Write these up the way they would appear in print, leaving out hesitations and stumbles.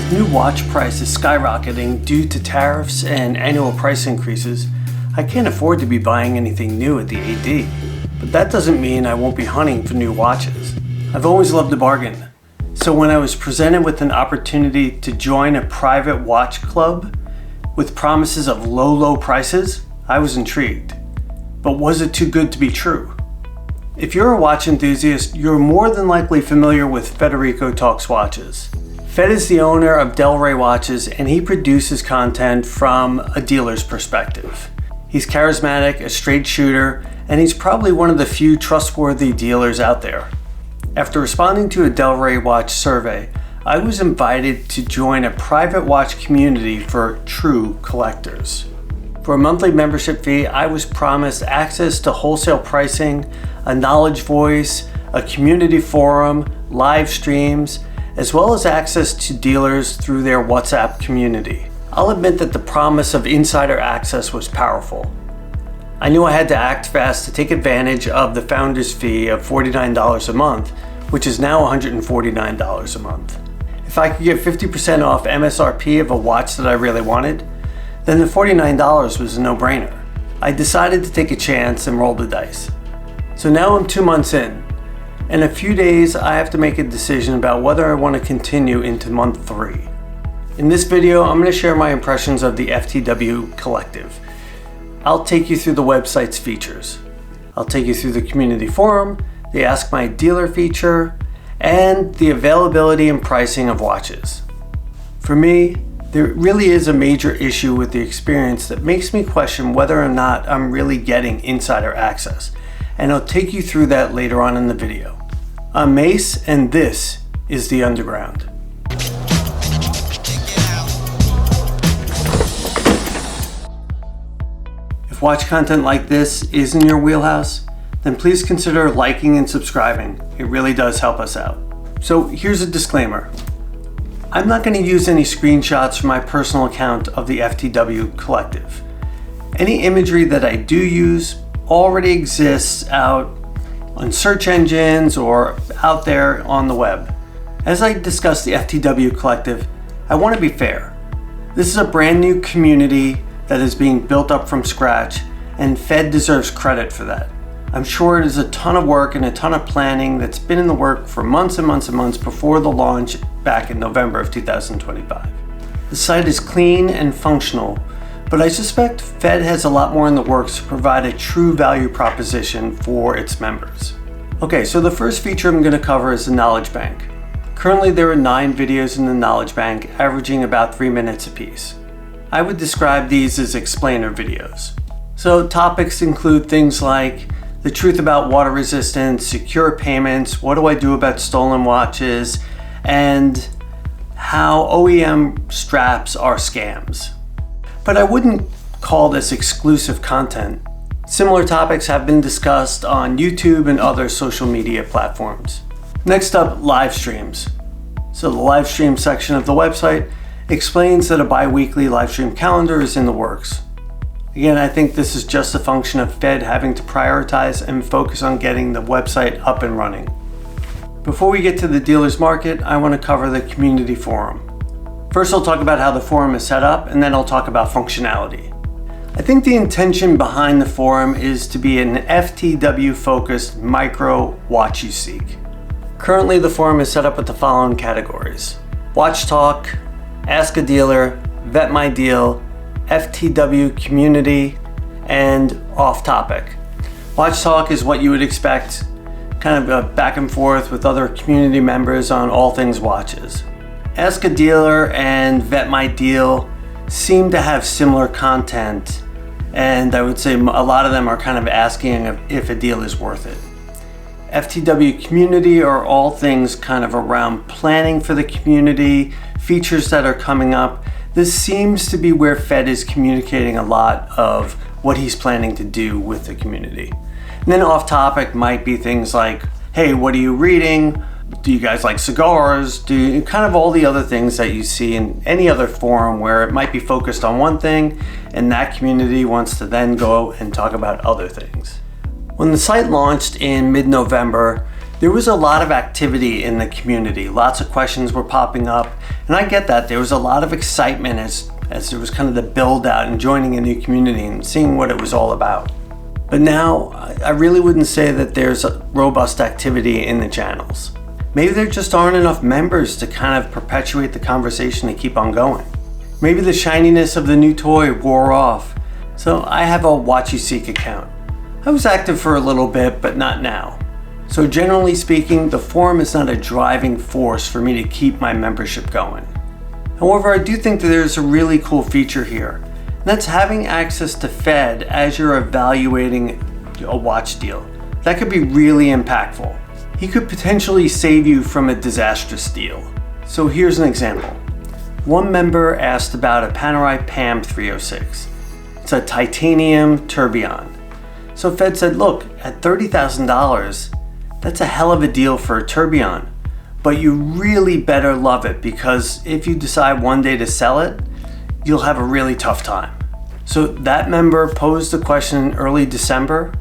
With new watch prices skyrocketing due to tariffs and annual price increases, I can't afford to be buying anything new at the AD. But that doesn't mean I won't be hunting for new watches. I've always loved a bargain. So when I was presented with an opportunity to join a private watch club with promises of low prices, I was intrigued. But was it too good to be true? If you're a watch enthusiast, you're more than likely familiar with Federico Talks Watches. Fed is the owner of Delray Watches, and he produces content from a dealer's perspective. He's charismatic, a straight shooter, and he's probably one of the few trustworthy dealers out there. After responding to a DelrayWatch survey, I was invited to join a private watch community for true collectors. For a monthly membership fee, I was promised access to wholesale pricing, a knowledge voice, a community forum, live streams, as well as access to dealers through their WhatsApp community. I'll admit that the promise of insider access was powerful. I knew I had to act fast to take advantage of the founder's fee of $49 a month, which is now $149 a month. If I could get 50% off MSRP of a watch that I really wanted, then the $49 was a no-brainer. I decided to take a chance and roll the dice. So now I'm 2 months in. In a few days, I have to make a decision about whether I want to continue into month 3. In this video, I'm going to share my impressions of the FTW Collective. I'll take you through the website's features. I'll take you through the community forum, the Ask My Dealer feature, and the availability and pricing of watches. For me, there really is a major issue with the experience that makes me question whether or not I'm really getting insider access, and I'll take you through that later on in the video. I'm Mase, and this is The Underground. If watch content like this is in your wheelhouse, then please consider liking and subscribing. It really does help us out. So here's a disclaimer. I'm not going to use any screenshots from my personal account of the FTW Collective. Any imagery that I do use already exists out on search engines or out there on the web. As I discuss the FTW Collective, I want to be fair. This is a brand new community that is being built up from scratch, and Fed deserves credit for that. I'm sure it is a ton of work and a ton of planning that's been in the work for months and months and months before the launch back in November of 2025. The site is clean and functional, but I suspect Fed has a lot more in the works to provide a true value proposition for its members. Okay, so the first feature I'm going to cover is the Knowledge Bank. Currently there are 9 videos in the Knowledge Bank, averaging about 3 minutes apiece. I would describe these as explainer videos. So topics include things like the truth about water resistance, secure payments, what do I do about stolen watches, and how OEM straps are scams. But I wouldn't call this exclusive content. Similar topics have been discussed on YouTube and other social media platforms. Next up, live streams. So the live stream section of the website explains that a bi-weekly live stream calendar is in the works. Again, I think this is just a function of Fed having to prioritize and focus on getting the website up and running. Before we get to the dealer's market, I want to cover the community forum. First, I'll talk about how the forum is set up, and then I'll talk about functionality. I think the intention behind the forum is to be an FTW-focused micro Watchuseek. Currently, the forum is set up with the following categories: Watch Talk, Ask a Dealer, Vet My Deal, FTW Community, and Off Topic. Watch Talk is what you would expect, kind of a back and forth with other community members on all things watches. Ask a Dealer and Vet My Deal seem to have similar content, and I would say a lot of them are kind of asking if a deal is worth it. FTW Community are all things kind of around planning for the community, features that are coming up. This seems to be where Fed is communicating a lot of what he's planning to do with the community. And then off topic might be things like, hey, what are you reading? Do you guys like cigars? Kind of all the other things that you see in any other forum where it might be focused on one thing and that community wants to then go and talk about other things. When the site launched in mid-November, There was a lot of activity in the community. Lots of questions were popping up, and I get that. There was a lot of excitement as there was kind of the build out and joining a new community and seeing what it was all about. But now, I really wouldn't say that there's a robust activity in the channels. Maybe there just aren't enough members to kind of perpetuate the conversation and keep on going. Maybe the shininess of the new toy wore off. So I have a Watchuseek account. I was active for a little bit, but not now. So generally speaking, the forum is not a driving force for me to keep my membership going. However, I do think that there's a really cool feature here. That's having access to Fed as you're evaluating a watch deal. That could be really impactful. He could potentially save you from a disastrous deal. So here's an example. One member asked about a Panerai PAM 306. It's a titanium tourbillon. So Fed said, look, at $30,000, that's a hell of a deal for a tourbillon, but you really better love it because if you decide one day to sell it, you'll have a really tough time. So that member posed the question in early December,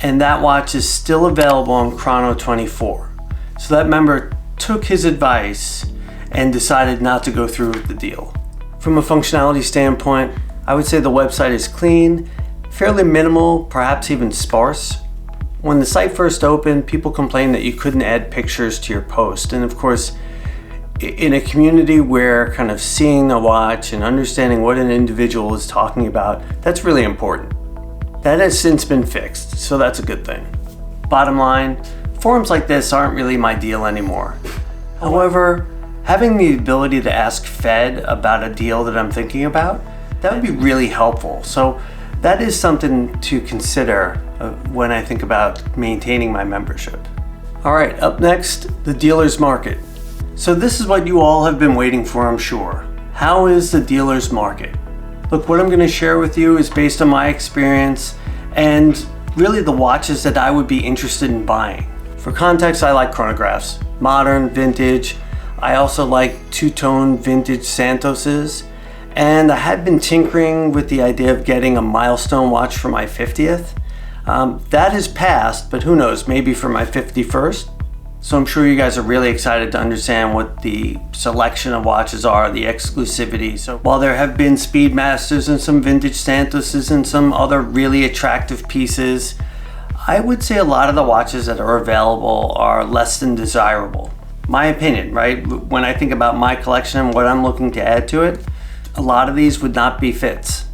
and that watch is still available on Chrono 24. So that member took his advice and decided not to go through with the deal. From a functionality standpoint, I would say the website is clean, fairly minimal, perhaps even sparse. When the site first opened, people complained that you couldn't add pictures to your post. And of course, in a community where kind of seeing the watch and understanding what an individual is talking about, that's really important. That has since been fixed, so that's a good thing. Bottom line, forums like this aren't really my deal anymore. However, having the ability to ask Fed about a deal that I'm thinking about, that would be really helpful. So that is something to consider when I think about maintaining my membership. All right, up next, the dealer's market. So this is what you all have been waiting for, I'm sure. How is the dealer's market? Look, what I'm going to share with you is based on my experience and really the watches that I would be interested in buying. For context, I like chronographs, modern, vintage. I also like two-tone vintage Santoses. And I had been tinkering with the idea of getting a milestone watch for my 50th. That has passed, but who knows, maybe for my 51st. So I'm sure you guys are really excited to understand what the selection of watches are, the exclusivity. So while there have been Speedmasters and some vintage Santoses and some other really attractive pieces, I would say a lot of the watches that are available are less than desirable. My opinion, right? When I think about my collection and what I'm looking to add to it, a lot of these would not be fits.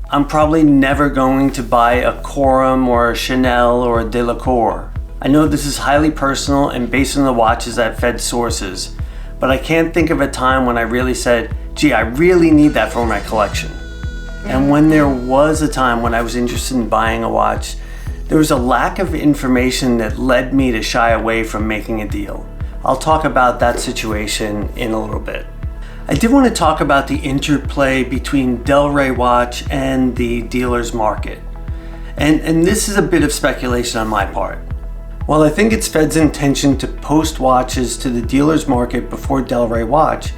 I'm probably never going to buy a Corum or a Chanel or a Delacour. I know this is highly personal and based on the watches at Fed sources, but I can't think of a time when I really said, gee, I really need that for my collection. And when there was a time when I was interested in buying a watch, there was a lack of information that led me to shy away from making a deal. I'll talk about that situation in a little bit. I did want to talk about the interplay between DelrayWatch and the dealer's market. And this is a bit of speculation on my part. While I think it's Fed's intention to post watches to the dealer's market before DelrayWatch,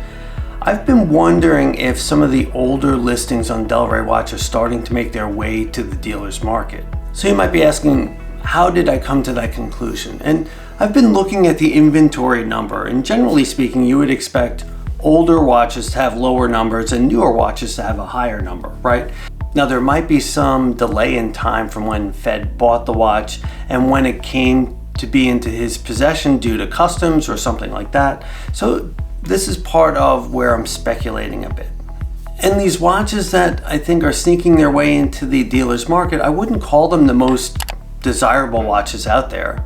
I've been wondering if some of the older listings on DelrayWatch are starting to make their way to the dealer's market. So you might be asking, how did I come to that conclusion? And I've been looking at the inventory number, and generally speaking, you would expect older watches to have lower numbers and newer watches to have a higher number, right? Now there might be some delay in time from when Fed bought the watch and when it came to be into his possession due to customs or something like that. So this is part of where I'm speculating a bit. And these watches that I think are sneaking their way into the dealer's market, I wouldn't call them the most desirable watches out there.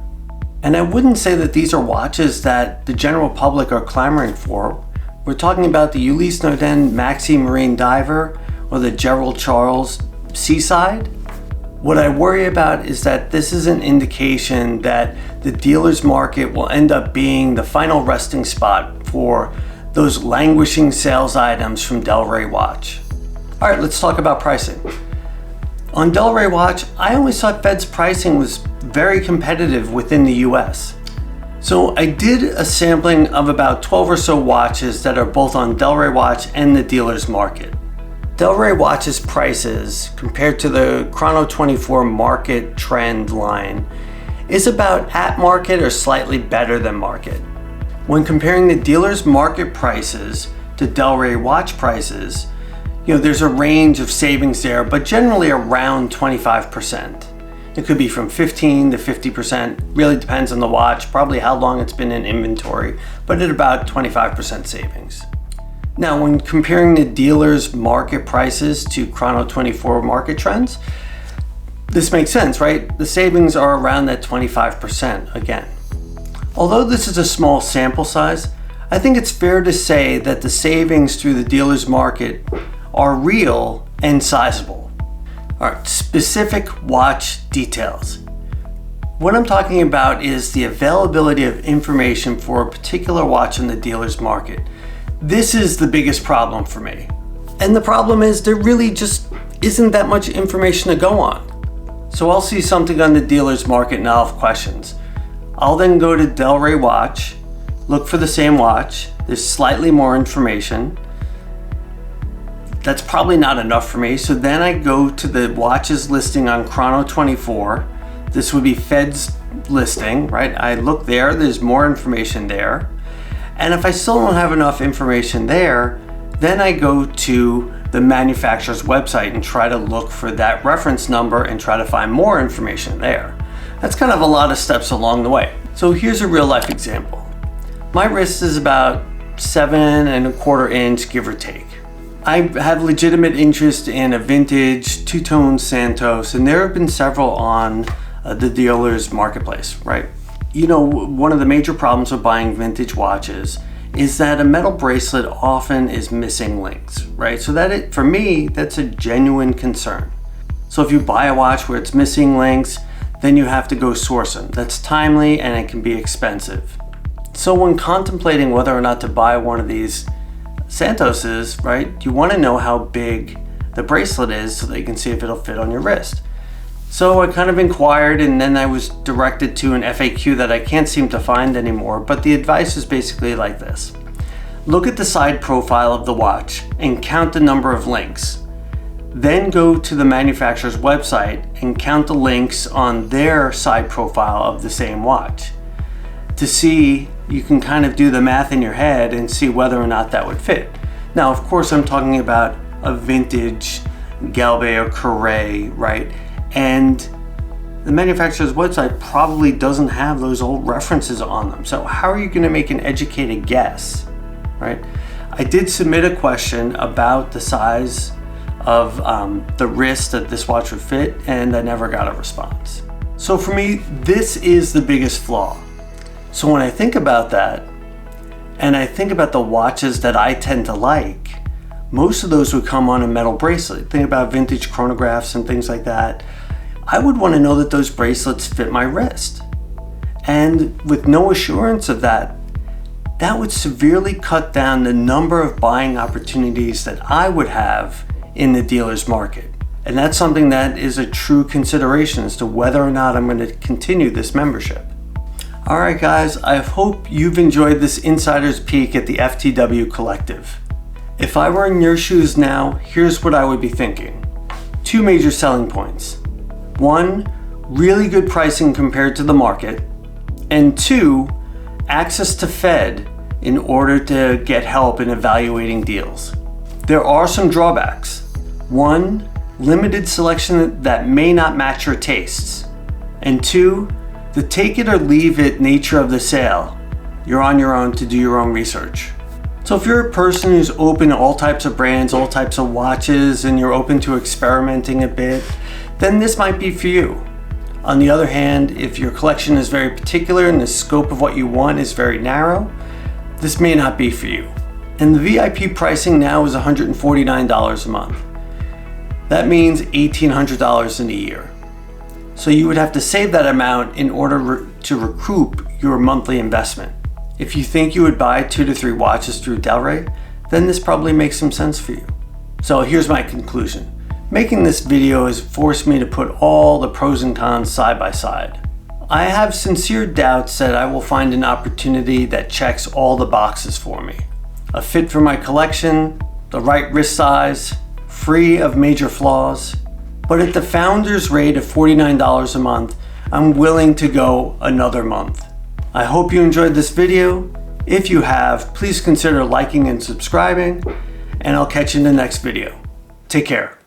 And I wouldn't say that these are watches that the general public are clamoring for. We're talking about the Ulysse Nardin Maxi Marine Diver or the Gerald Charles Seaside. What I worry about is that this is an indication that the dealer's market will end up being the final resting spot for those languishing sales items from DelrayWatch. All right, let's talk about pricing. On DelrayWatch, I always thought Fed's pricing was very competitive within the US. So I did a sampling of about 12 or so watches that are both on DelrayWatch and the dealer's market. DelrayWatch's prices compared to the Chrono 24 market trend line is about at market or slightly better than market. When comparing the dealer's market prices to Delray watch prices, there's a range of savings there, but generally around 25%. It could be from 15 to 50%, really depends on the watch, probably how long it's been in inventory, but at about 25% savings. Now, when comparing the dealer's market prices to Chrono 24 market trends, this makes sense, right? The savings are around that 25% again. Although this is a small sample size, I think it's fair to say that the savings through the dealer's market are real and sizable. All right, specific watch details. What I'm talking about is the availability of information for a particular watch in the dealer's market. This is the biggest problem for me. And the problem is there really just isn't that much information to go on. So I'll see something on the dealer's market and I'll have questions. I'll then go to DelrayWatch, look for the same watch. There's slightly more information. That's probably not enough for me. So then I go to the watches listing on Chrono 24. This would be Fed's listing, right? I look there, there's more information there. And if I still don't have enough information there, then I go to the manufacturer's website and try to look for that reference number and try to find more information there. That's kind of a lot of steps along the way. So here's a real life example. My wrist is about 7¼ inch, give or take. I have legitimate interest in a vintage two-tone Santos, and there have been several on the dealer's marketplace, right? One of the major problems with buying vintage watches is that a metal bracelet often is missing links, right? So for me, that's a genuine concern. So if you buy a watch where it's missing links, then you have to go source them. That's timely and it can be expensive. So when contemplating whether or not to buy one of these Santoses, right, you want to know how big the bracelet is so that you can see if it'll fit on your wrist. So I kind of inquired and then I was directed to an FAQ that I can't seem to find anymore, but the advice is basically like this. Look at the side profile of the watch and count the number of links. Then go to the manufacturer's website and count the links on their side profile of the same watch. To see, you can kind of do the math in your head and see whether or not that would fit. Now, of course, I'm talking about a vintage Galbe or Carré, right? And the manufacturer's website probably doesn't have those old references on them. So how are you going to make an educated guess, right? I did submit a question about the size of the wrist that this watch would fit, and I never got a response. So for me, this is the biggest flaw. So when I think about that, and I think about the watches that I tend to like, most of those would come on a metal bracelet. Think about vintage chronographs and things like that. I would want to know that those bracelets fit my wrist. And with no assurance of that, that would severely cut down the number of buying opportunities that I would have in the dealer's market. And that's something that is a true consideration as to whether or not I'm going to continue this membership. All right, guys, I hope you've enjoyed this insider's peek at the FTW Collective. If I were in your shoes now, here's what I would be thinking. 2 major selling points. 1, really good pricing compared to the market. And 2, access to Fed in order to get help in evaluating deals. There are some drawbacks. 1, limited selection that may not match your tastes. And 2, the take it or leave it nature of the sale. You're on your own to do your own research. So if you're a person who's open to all types of brands, all types of watches, and you're open to experimenting a bit, then this might be for you. On the other hand, if your collection is very particular and the scope of what you want is very narrow, this may not be for you. And the VIP pricing now is $149 a month. That means $1,800 in a year. So you would have to save that amount in order to recoup your monthly investment. If you think you would buy 2 to 3 watches through Delray, then this probably makes some sense for you. So here's my conclusion. Making this video has forced me to put all the pros and cons side by side. I have sincere doubts that I will find an opportunity that checks all the boxes for me. A fit for my collection, the right wrist size, free of major flaws. But at the founder's rate of $49 a month, I'm willing to go another month. I hope you enjoyed this video. If you have, please consider liking and subscribing, and I'll catch you in the next video. Take care.